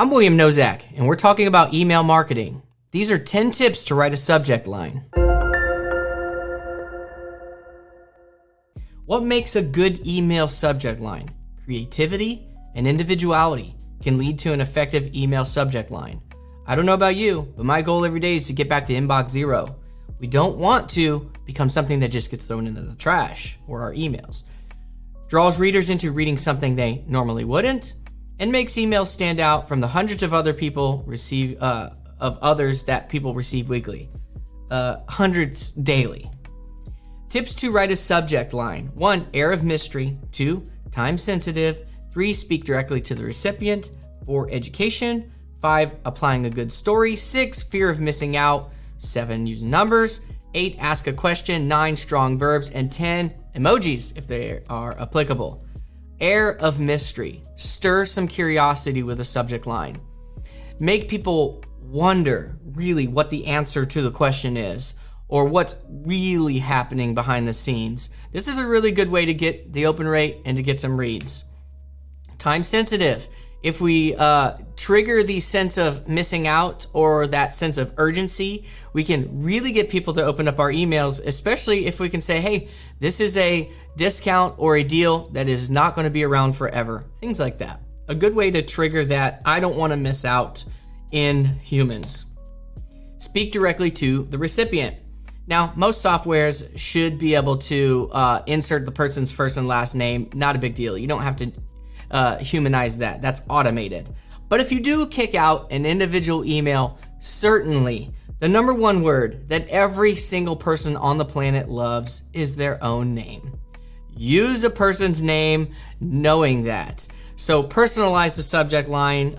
I'm William Nozak, and we're talking about email marketing. These are 10 tips to write a subject line. What makes a good email subject line? Creativity and individuality can lead to an effective email subject line. I don't know about you, but my goal every day is to get back to inbox zero. We don't want to become something that just gets thrown into the trash, or our emails. Draws readers into reading something they normally wouldn't, and makes emails stand out from the hundreds of others that people receive weekly. Hundreds daily. Tips to write a subject line. 1, air of mystery. 2, time sensitive. 3, speak directly to the recipient. 4, education. 5, applying a good story. 6, fear of missing out. 7, using numbers. 8, ask a question. 9, strong verbs. And 10, emojis if they are applicable. Air of mystery. Stir some curiosity with a subject line. Make people wonder really what the answer to the question is, or what's really happening behind the scenes. This is a really good way to get the open rate and to get some reads. Time sensitive. If we trigger the sense of missing out or that sense of urgency, we can really get people to open up our emails, especially if we can say, hey, this is a discount or a deal that is not going to be around forever. Things like that. A good way to trigger that I don't want to miss out in humans. Speak directly to the recipient. Now, most softwares should be able to insert the person's first and last name. Not a big deal. You don't have to humanize that. That's automated. But if you do kick out an individual email, certainly the number one word that every single person on the planet loves is their own name. Use a person's name knowing that. So personalize the subject line.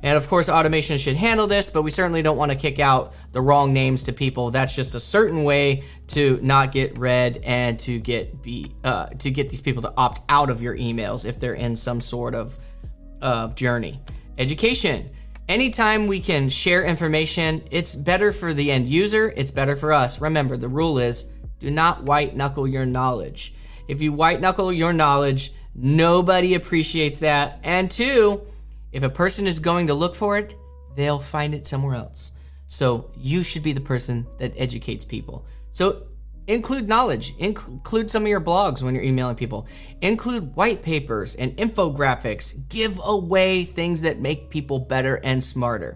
And of course, automation should handle this, but we certainly don't want to kick out the wrong names to people. That's just a certain way to not get read and to get these people to opt out of your emails if they're in some sort of journey. Education. Anytime we can share information, it's better for the end user. It's better for us. Remember, the rule is do not white knuckle your knowledge. If you white knuckle your knowledge, nobody appreciates that. And 2, if a person is going to look for it, they'll find it somewhere else. So you should be the person that educates people. So include knowledge, include some of your blogs when you're emailing people, include white papers and infographics, give away things that make people better and smarter.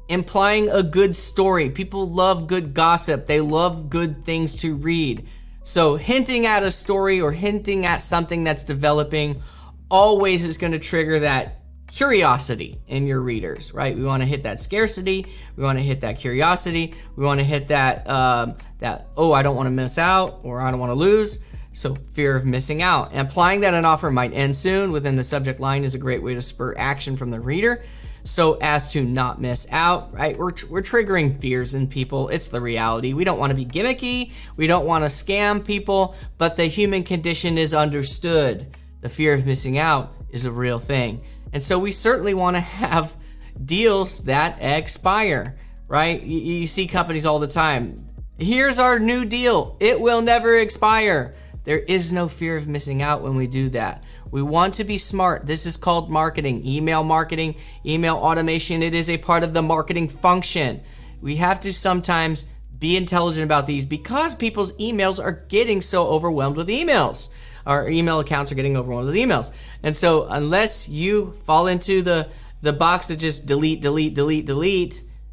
Implying a good story. People love good gossip. They love good things to read. So hinting at a story or hinting at something that's developing always is going to trigger that curiosity in your readers, right? We want to hit that scarcity. We want to hit that curiosity. We want to hit that, oh, I don't want to miss out, or I don't want to lose. So fear of missing out. And implying that an offer might end soon within the subject line is a great way to spur action from the reader so as to not miss out, right? We're triggering fears in people. It's the reality. We don't want to be gimmicky. We don't want to scam people, but the human condition is understood. The fear of missing out is a real thing. And so we certainly want to have deals that expire, right? You see companies all the time. Here's our new deal. It will never expire. There is no fear of missing out when we do that. We want to be smart. This is called marketing, email automation. It is a part of the marketing function. We have to sometimes be intelligent about these because people's emails are getting so overwhelmed with emails. Our email accounts are getting overwhelmed with emails. And so unless you fall into the box that just delete,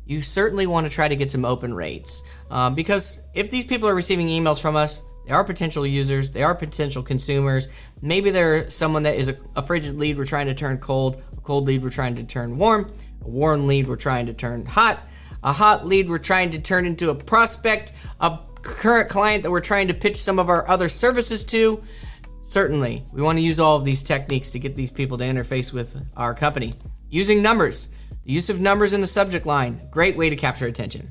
you certainly want to try to get some open rates. Because if these people are receiving emails from us, they are potential users, they are potential consumers. Maybe they're someone that is a frigid lead we're trying to turn cold, a cold lead we're trying to turn warm, a warm lead we're trying to turn hot, a hot lead we're trying to turn into a prospect, a current client that we're trying to pitch some of our other services to. Certainly, we want to use all of these techniques to get these people to interface with our company. Using numbers. The use of numbers in the subject line, great way to capture attention.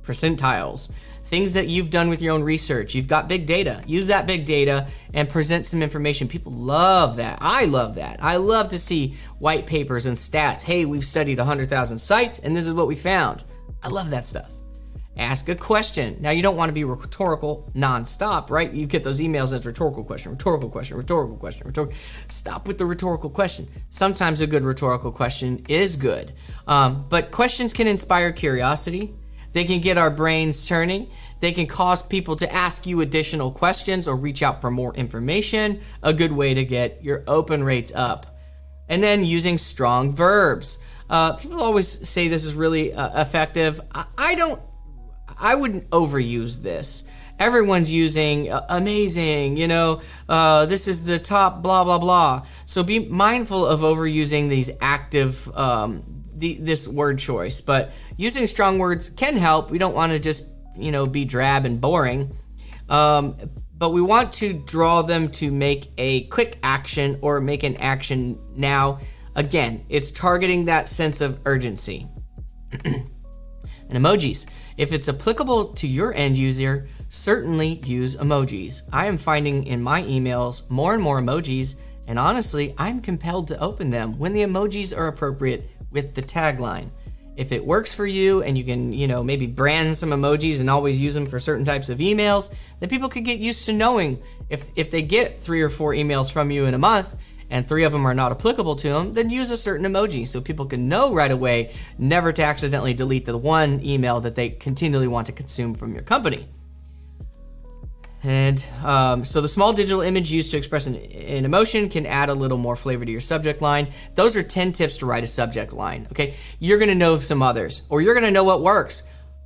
Percentiles. Things that you've done with your own research. You've got big data. Use that big data and present some information. People love that. I love that. I love to see white papers and stats. Hey, we've studied 100,000 sites and this is what we found. I love that stuff. Ask a question. Now, you don't want to be rhetorical nonstop, right? You get those emails as rhetorical question, rhetorical question, rhetorical question, rhetorical. Stop with the rhetorical question. Sometimes a good rhetorical question is good. But questions can inspire curiosity. They can get our brains turning. They can cause people to ask you additional questions or reach out for more information. A good way to get your open rates up. And then using strong verbs. People always say this is really effective. I wouldn't overuse this. Everyone's using amazing, this is the top blah, blah, blah. So be mindful of overusing these active, this word choice. But using strong words can help. We don't want to just, be drab and boring. But we want to draw them to make a quick action or make an action now. Again, it's targeting that sense of urgency. And emojis. If it's applicable to your end user, certainly use emojis. I am finding in my emails more and more emojis, and honestly, I'm compelled to open them when the emojis are appropriate with the tagline. If it works for you and you can, maybe brand some emojis and always use them for certain types of emails, then people could get used to knowing if they get 3 or 4 emails from you in a month, and 3 of them are not applicable to them, then use a certain emoji so people can know right away never to accidentally delete the one email that they continually want to consume from your company. And so the small digital image used to express an emotion can add a little more flavor to your subject line. Those are 10 tips to write a subject line, okay? You're gonna know some others, or you're gonna know what works.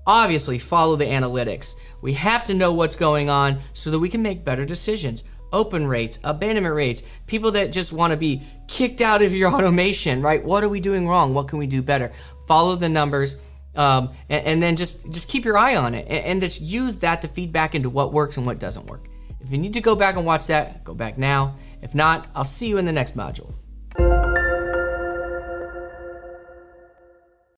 Obviously, follow the analytics. We have to know what's going on so that we can make better decisions. Open rates, abandonment rates, people that just want to be kicked out of your automation, right? What are we doing wrong? What can we do better? Follow the numbers, and then just keep your eye on it, and just use that to feed back into what works and what doesn't work. If you need to go back and watch that, go back now. If not, I'll see you in the next module.